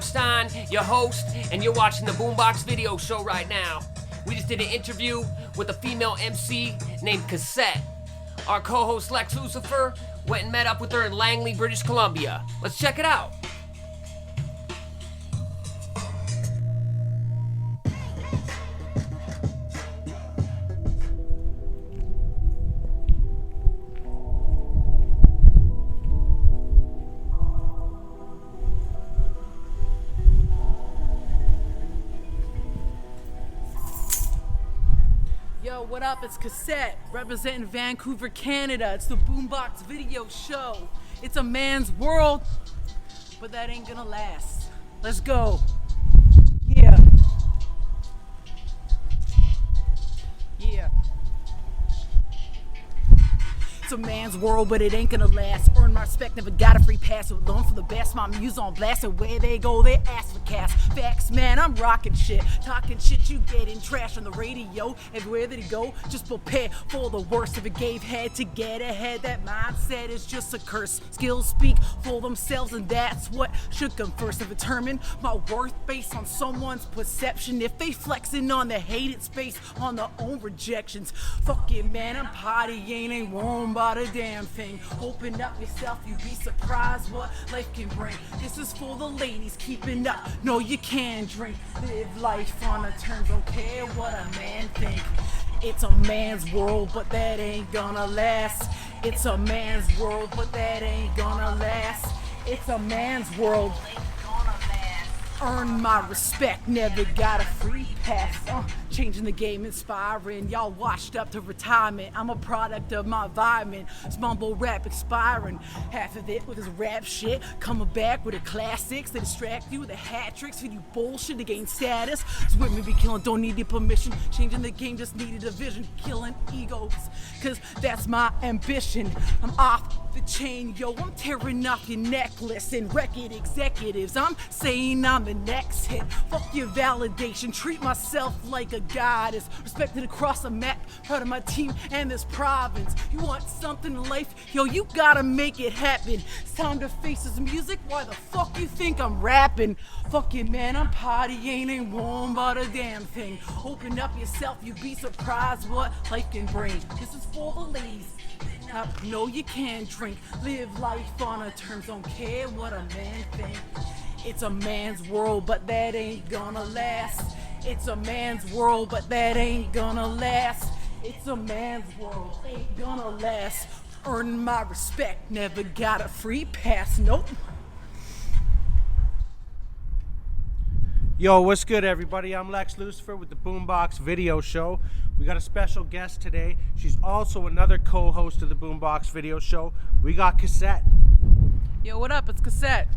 Stein, your host, and you're watching the Boombox video show right now. We just did an interview with a female MC named Cassette. Our co-host Lex Lucifer went and met up with her in Langley, British Columbia. Let's check it out. Yo, what up? It's Cassette, representing Vancouver, Canada. It's the Boombox video show. It's a man's world, but that ain't gonna last. Let's go. Yeah. Yeah. It's a man's world, but it ain't gonna last. Earn my respect, never got a free pass. So learn from the best, my muse on blast. And where they go, they ask for cash. Facts, man, I'm rocking shit. Talking shit, you getting trash on the radio. Everywhere that you go, just prepare for the worst. If it gave head to get ahead, that mindset is just a curse. Skills speak for themselves, and that's what should come first. To determine my worth based on someone's perception. If they flexing on the hated space, on their own rejections. Fuck it, man, I'm partying, ain't worrying about a damn thing. Open up yourself, you'd be surprised what life can bring. This is for the ladies keeping up. No, you can drink. Live life on the terms, don't care what a man think. It's a man's world, but that ain't gonna last. It's a man's world, but that ain't gonna last. It's a man's world. Earn my respect, never got a free pass. Changing the game, inspiring. Y'all washed up to retirement. I'm a product of my environment. It's mumble rap expiring. Half of it with his rap shit. Coming back with the classics that distract you with the hat tricks. Feed you bullshit to gain status. So with me be killing, don't need your permission. Changing the game, just needed a vision. Killing egos, cause that's my ambition. I'm off the chain, yo. I'm tearing off your necklace. And record executives, I'm saying I'm the next hit. Fuck your validation, treat myself like a goddess. Respected across the map, proud of my team and this province. You want something in life, yo, you gotta make it happen. It's time to face this music, why the fuck you think I'm rapping? Fuck it, man, I'm partying, ain't worrying about a damn thing. Open up yourself, you'd be surprised what life can bring. This is for the ladies. No, you can't drink. Live life on her terms, don't care what a man thinks. It's a man's world, but that ain't gonna last. It's a man's world, but that ain't gonna last. It's a man's world, ain't gonna last. Earn my respect, never got a free pass, nope. Yo, what's good, everybody? I'm Lex Lucifer with the Boombox video show. We got a special guest today. She's also another co-host of the Boombox video show. We got Cassette. Yo, what up? It's Cassette.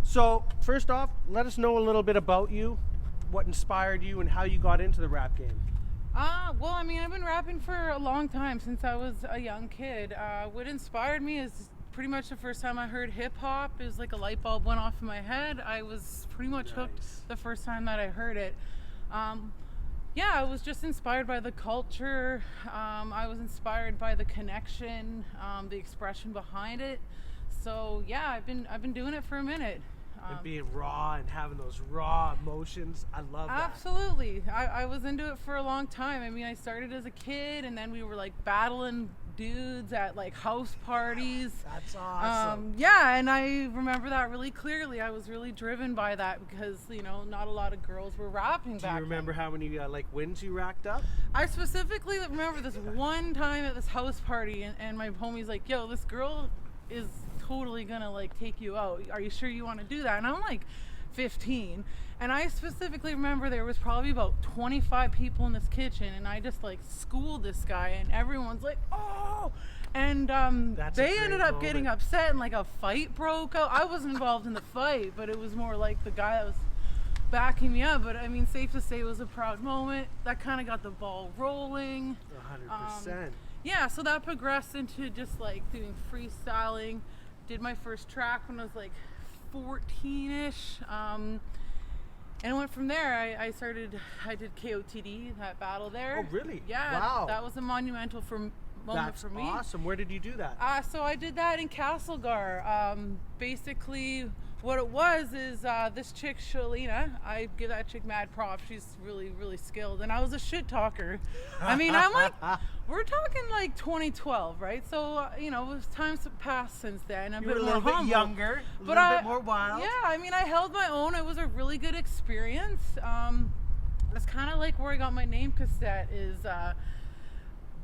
So, first off, let us know a little bit about you, what inspired you, and how you got into the rap game. Well, I mean, I've been rapping for a long time, since I was a young kid. What inspired me is pretty much the first time I heard hip-hop. Is like a light bulb went off in my head. I was pretty much hooked the first time that I heard it. Yeah, I was just inspired by the culture. I was inspired by the connection, the expression behind it. So yeah, I've been doing it for a minute. And being raw and having those raw emotions, I love that. Absolutely. I was into it for a long time. I mean, I started as a kid, and then we were like battling dudes at like house parties. That's awesome. Yeah, and I remember that really clearly. I was really driven by that because, you know, not a lot of girls were rapping back then. Do you remember how many like wins you racked up? I specifically remember this one time at this house party, and my homie's like, yo, this girl is totally gonna like take you out. Are you sure you want to do that? And I'm like 15, and I specifically remember there was probably about 25 people in this kitchen, and I just like schooled this guy, and everyone's like, oh, and they ended up getting upset, and like a fight broke out. I wasn't involved in the fight, but it was more like the guy that was backing me up. But I mean, safe to say it was a proud moment that kind of got the ball rolling. 100%. Yeah, so that progressed into just like doing freestyling. Did my first track when I was like 14-ish, and I went from there. I did KOTD, that battle there. Oh, really? Yeah. Wow. That was a monumental moment for me. That's awesome. Where did you do that? So I did that in Castlegar. Basically, What it was is this chick, Shalina, I give that chick mad props. She's really, really skilled. And I was a shit talker. I mean, I'm like, we're talking like 2012, right? So, you know, times have passed since then. You were a little bit younger, a little bit more wild. Yeah, I mean, I held my own. It was a really good experience. It's kind of like where I got my name, Cassette, is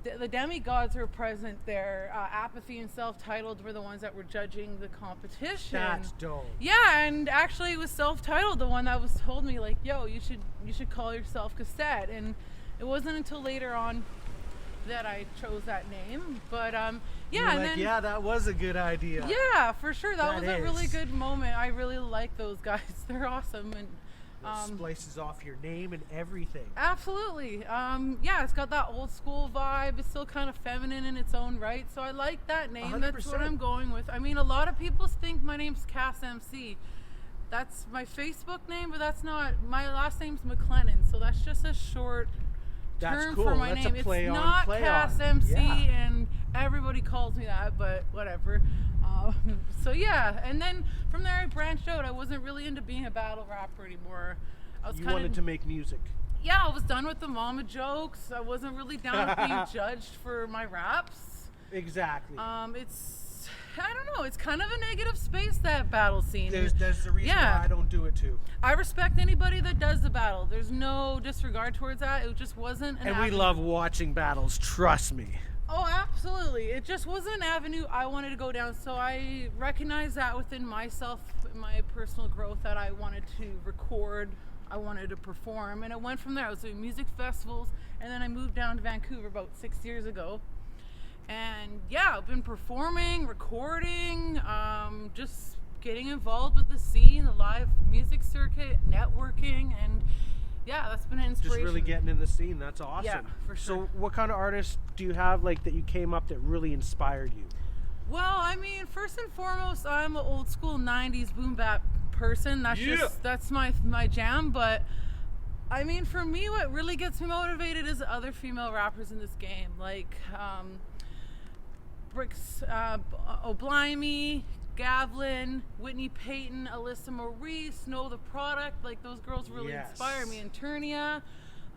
the demigods were present there. Apathy and Self-Titled were the ones that were judging the competition. That's dope. Yeah, and actually it was Self-Titled, the one that was told me like, yo, you should call yourself Cassette. And it wasn't until later on that I chose that name. But yeah, and then yeah, that was a good idea. Yeah, for sure. That was a really good moment. I really like those guys. They're awesome. And splices off your name and everything. Absolutely. Yeah, it's got that old school vibe. It's still kind of feminine in its own right. So I like that name. 100%. That's what I'm going with. I mean, a lot of people think my name's Cass MC. That's my Facebook name, but that's not. My last name's McLennan, so that's just a short term cool. for my That's name. a play It's on, not play Cass on. MC, Yeah. and everybody calls me that, but whatever. So yeah, and then from there I branched out. I wasn't really into being a battle rapper anymore. I was You kind wanted to make music. Yeah, I was done with the mama jokes. I wasn't really down with being judged for my raps. Exactly. It's, I don't know, it's kind of a negative space, that battle scene. There's the reason why I don't do it too. I respect anybody that does the battle. There's no disregard towards that. It just wasn't an And we avenue. love watching battles, trust me. Oh, absolutely. It just wasn't an avenue I wanted to go down. So I recognized that within myself, my personal growth, that I wanted to record, I wanted to perform, and it went from there. I was doing music festivals, and then I moved down to Vancouver about 6 years ago. And yeah, I've been performing, recording, just getting involved with the scene, the live music circuit, networking, and yeah, that's been an inspiration. Just really getting in the scene. That's awesome. Yeah, for sure. So what kind of artists do you have like that you came up that really inspired you? Well, I mean, first and foremost, I'm an old school 90s boom bap person. That's my jam. But I mean, for me, what really gets me motivated is other female rappers in this game, like Bricks, O'Blimey, Gavlin, Whitney Payton, Alyssa Maurice, Know the Product. Like, those girls really inspire me. And Turnia.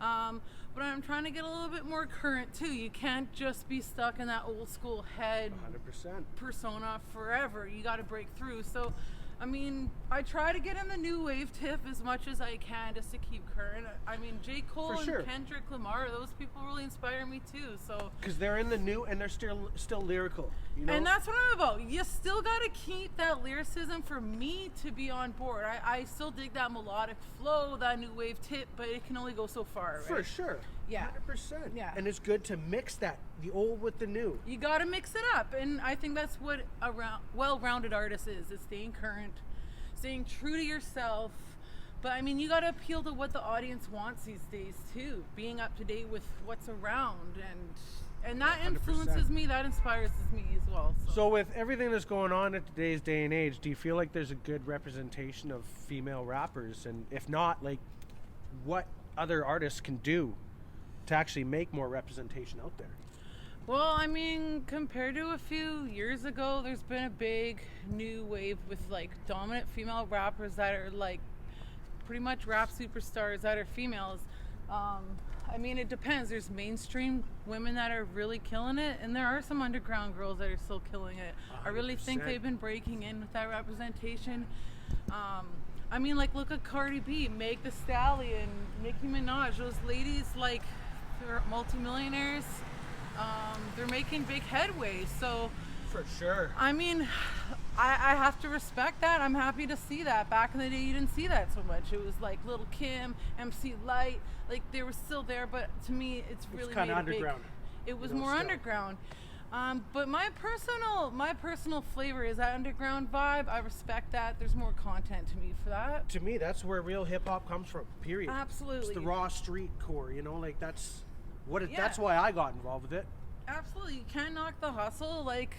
But I'm trying to get a little bit more current too. You can't just be stuck in that old school head 100%. persona forever. You got to break through. So, I mean, I try to get in the new wave tip as much as I can just to keep current. I mean, J. Cole and Kendrick Lamar, those people really inspire me too. So, because they're in the new and they're still lyrical, you know? And that's what I'm about. You still got to keep that lyricism for me to be on board. I still dig that melodic flow, that new wave tip, but it can only go so far, right? For sure. Yeah. 100%. Yeah. And it's good to mix that, the old with the new. You got to mix it up, and I think that's what a well-rounded artist is staying current, staying true to yourself. But I mean, you got to appeal to what the audience wants these days too, being up to date with what's around, and that 100%. influences me, that inspires me as well. So with everything that's going on in today's day and age, do you feel like there's a good representation of female rappers? And if not, like, what other artists can do to actually make more representation out there? Well, I mean, compared to a few years ago, there's been a big new wave with like dominant female rappers that are like pretty much rap superstars that are females. I mean, it depends. There's mainstream women that are really killing it, and there are some underground girls that are still killing it. 100%. I really think they've been breaking in with that representation. I mean, like, look at Cardi B, Meg Thee Stallion, Nicki Minaj. Those ladies, like, they're multimillionaires. They're making big headway. So, for sure. I mean, I have to respect that. I'm happy to see that. Back in the day, you didn't see that so much. It was like Lil' Kim, MC Lyte, like they were still there. But to me, it's really kind of made a underground. It was more underground. But my personal flavor is that underground vibe. I respect that. There's more content to me for that. To me, that's where real hip hop comes from. Period. Absolutely. It's the raw street core. You know, like that's what. That's why I got involved with it. Absolutely, you can't knock the hustle. Like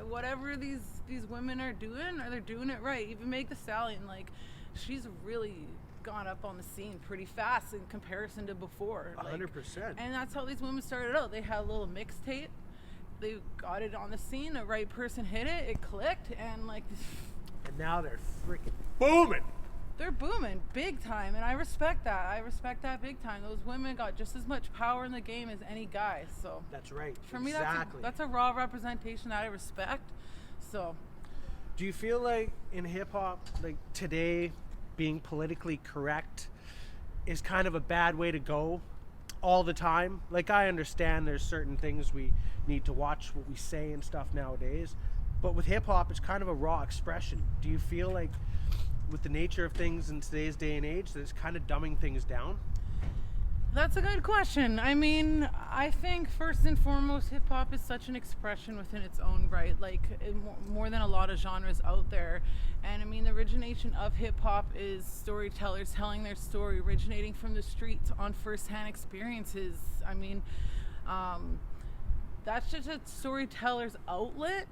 whatever these women are doing, they're doing it right. Even Meg Thee Stallion, like she's really gone up on the scene pretty fast in comparison to before. 100%. And that's how these women started out. They had a little mixtape. They got it on the scene. The right person hit it. It clicked, and like. And now they're freaking booming. They're booming big time, and I respect that. I respect that big time. Those women got just as much power in the game as any guy. So That's right. for me, exactly. that's a raw representation that I respect. So Do you feel like in hip hop, like today, being politically correct is kind of a bad way to go all the time? Like, I understand there's certain things we need to watch what we say and stuff nowadays, but with hip hop, it's kind of a raw expression. Do you feel like with the nature of things in today's day and age that it's kind of dumbing things down? that's a good question. I mean, I think first and foremost, hip hop is such an expression within its own right, like more than a lot of genres out there. And I mean, the origination of hip hop is storytellers telling their story, originating from the streets on firsthand experiences. I mean, that's just a storyteller's outlet.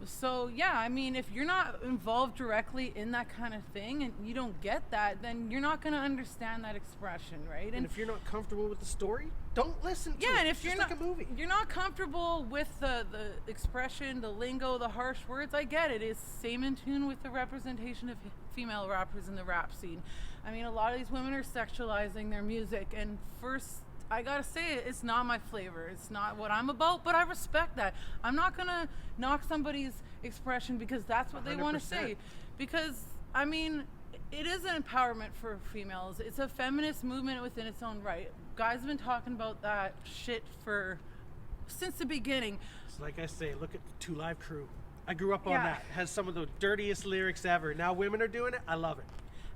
So yeah, I mean, if you're not involved directly in that kind of thing and you don't get that, then you're not going to understand that expression, right? And if you're not comfortable with the story, don't listen to it. Yeah, and if It's you're just not like a movie. you're not comfortable with the expression, the lingo, the harsh words, I get it. It's same in tune with the representation of female rappers in the rap scene. I mean, a lot of these women are sexualizing their music, and first, I gotta say it, it's not my flavor. It's not what I'm about, but I respect that. I'm not gonna knock somebody's expression because that's what they want to 100%. say. Because, I mean, it is an empowerment for females. It's a feminist movement within its own right. Guys have been talking about that shit since the beginning. It's like I say, look at the 2 Live Crew. I grew up on Yeah. that. Has some of the dirtiest lyrics ever. Now women are doing it. I love it.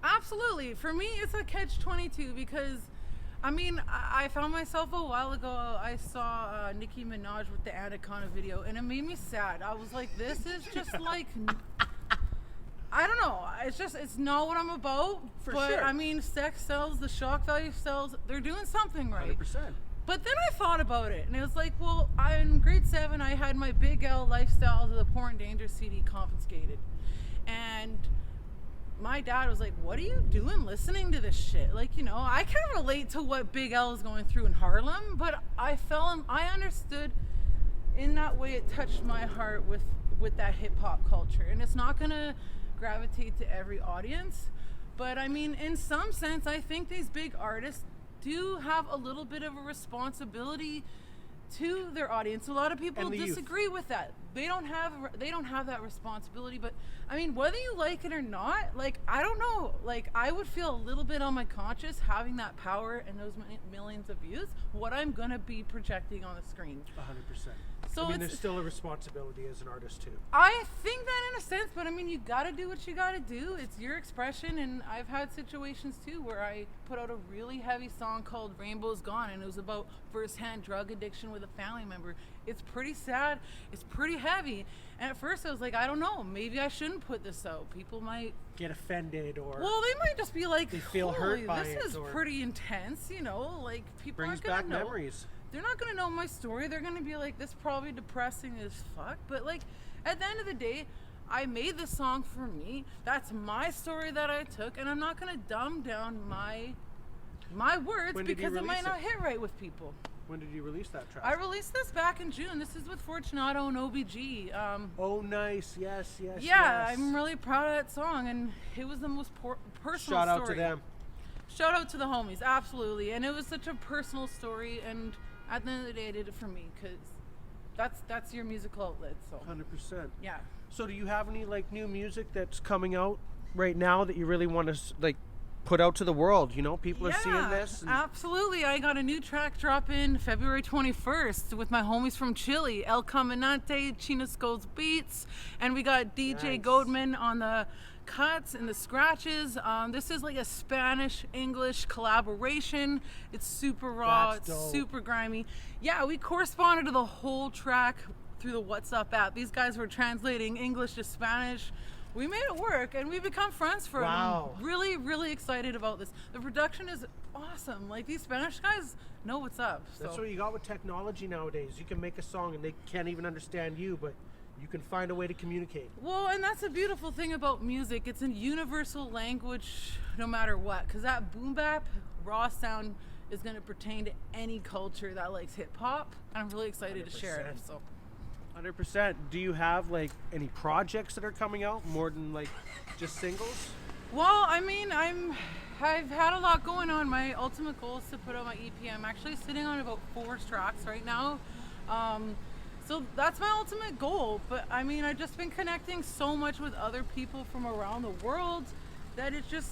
Absolutely. For me, it's a catch-22 because, I mean, I found myself a while ago, I saw Nicki Minaj with the Anaconda video, and it made me sad. I was like, this is just like, I don't know. It's not what I'm about. For but sure. I mean, sex sells, the shock value sells. They're doing something right. 100%. But then I thought about it, and it was like, well, in grade 7, I had my Big L Lifestyle to the Poor and Danger CD confiscated. And my dad was like, what are you doing listening to this shit? Like, you know, I can relate to what Big L is going through in Harlem, but I understood in that way it touched my heart with that hip hop culture. And it's not gonna gravitate to every audience, but I mean, in some sense, I think these big artists do have a little bit of a responsibility to their audience. A lot of people And the youth. disagree with that. They don't have that responsibility. But I mean, whether you like it or not, like, I don't know, like, I would feel a little bit on my conscience having that power and those millions of views, what I'm gonna be projecting on the screen. 100%. So I mean, it's, there's still a responsibility as an artist too. I think that in a sense, but I mean, you gotta do what you gotta do. It's your expression, and I've had situations too where I put out a really heavy song called Rainbow's Gone, and it was about first-hand drug addiction with a family member. It's pretty sad, it's pretty heavy, and at first I was like, I don't know, maybe I shouldn't put this out. People might, Get offended or well, they might just be like, they feel holy, hurt by this it, is or pretty intense, you know, like, people brings aren't gonna back know. memories. They're not gonna know my story. They're gonna be like, this is probably depressing as fuck. But like, at the end of the day, I made this song for me. That's my story that I took, and I'm not gonna dumb down my words When did you because it might release not it? hit right with people. When did you release that track? I released this back in June. This is with Fortunato and OBG. Oh, nice. Yes, yes, Yeah, yes. I'm really proud of that song, and it was the most personal Shout out story. to them. Shout out to the homies, absolutely. And it was such a personal story, and at the end of the day, I did it for me because that's your musical outlet. So 100%. yeah. So do you have any like new music that's coming out right now that you really want to like put out to the world? You know, people are seeing this. And Absolutely. I got a new track dropping February 21st with my homies from Chile, El Caminante, Chinosco's Beats, and we got DJ Nice. Goldman on the cuts and the scratches. This is like a Spanish-English collaboration. It's super raw, That's it's dope. super grimy. Yeah, we corresponded to the whole track through the WhatsApp app. These guys were translating English to Spanish. We made it work, and we've become friends for it. Wow. I'm really, really excited about this. The production is awesome. Like, these Spanish guys know what's up. So. That's what you got with technology nowadays. You can make a song and they can't even understand you, but you can find a way to communicate. Well, and that's a beautiful thing about music. It's a universal language no matter what, because that boom bap, raw sound is going to pertain to any culture that likes hip hop. I'm really excited to share it. 100%. So. 100%. Do you have like any projects that are coming out more than like just singles? Well, I mean, I've had a lot going on. My ultimate goal is to put out my EP. I'm actually sitting on about 4 tracks right now. So that's my ultimate goal. But I mean, I've just been connecting so much with other people from around the world that it just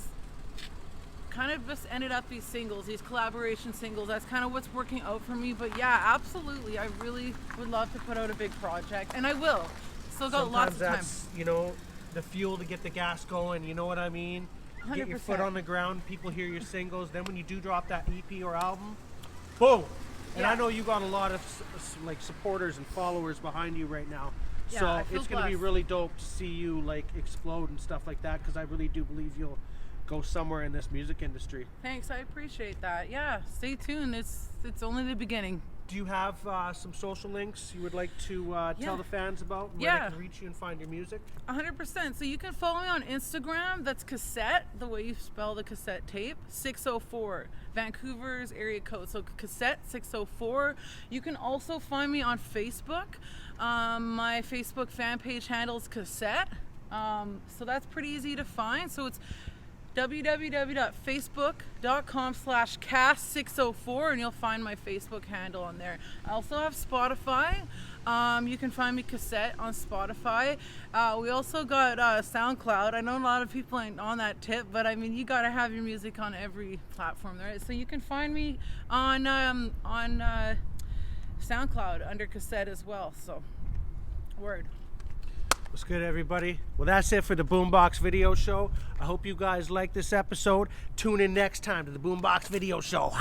kind of just ended up these singles, these collaboration singles. That's kind of what's working out for me. But yeah, absolutely. I really would love to put out a big project, and I will. Still got lots of time. That's, you know, the fuel to get the gas going, you know what I mean? 100%. Get your foot on the ground, people hear your singles, then when you do drop that EP or album, boom! And Yeah. I know you got a lot of like supporters and followers behind you right now. Yeah, So I feel it's going to be blessed. really dope to see you like explode and stuff like that, because I really do believe you'll go somewhere in this music industry. Thanks, I appreciate that. Yeah, stay tuned. It's only the beginning. Do you have some social links you would like to Yeah. tell the fans about, where Yeah. they can reach you and find your music? 100%. So you can follow me on Instagram. That's Cassette, the way you spell the cassette tape. 604, Vancouver's area code. So Cassette 604. You can also find me on Facebook. My Facebook fan page handle is Cassette. So that's pretty easy to find. So it's www.facebook.com/cast604, and you'll find my Facebook handle on there. I also have Spotify. You can find me Cassette on Spotify. We also got SoundCloud. I know a lot of people ain't on that tip, but I mean, you gotta have your music on every platform, right? So you can find me on SoundCloud under Cassette as well. So, word. What's good, everybody? Well, that's it for the Boombox Video Show. I hope you guys like this episode. Tune in next time to the Boombox Video Show.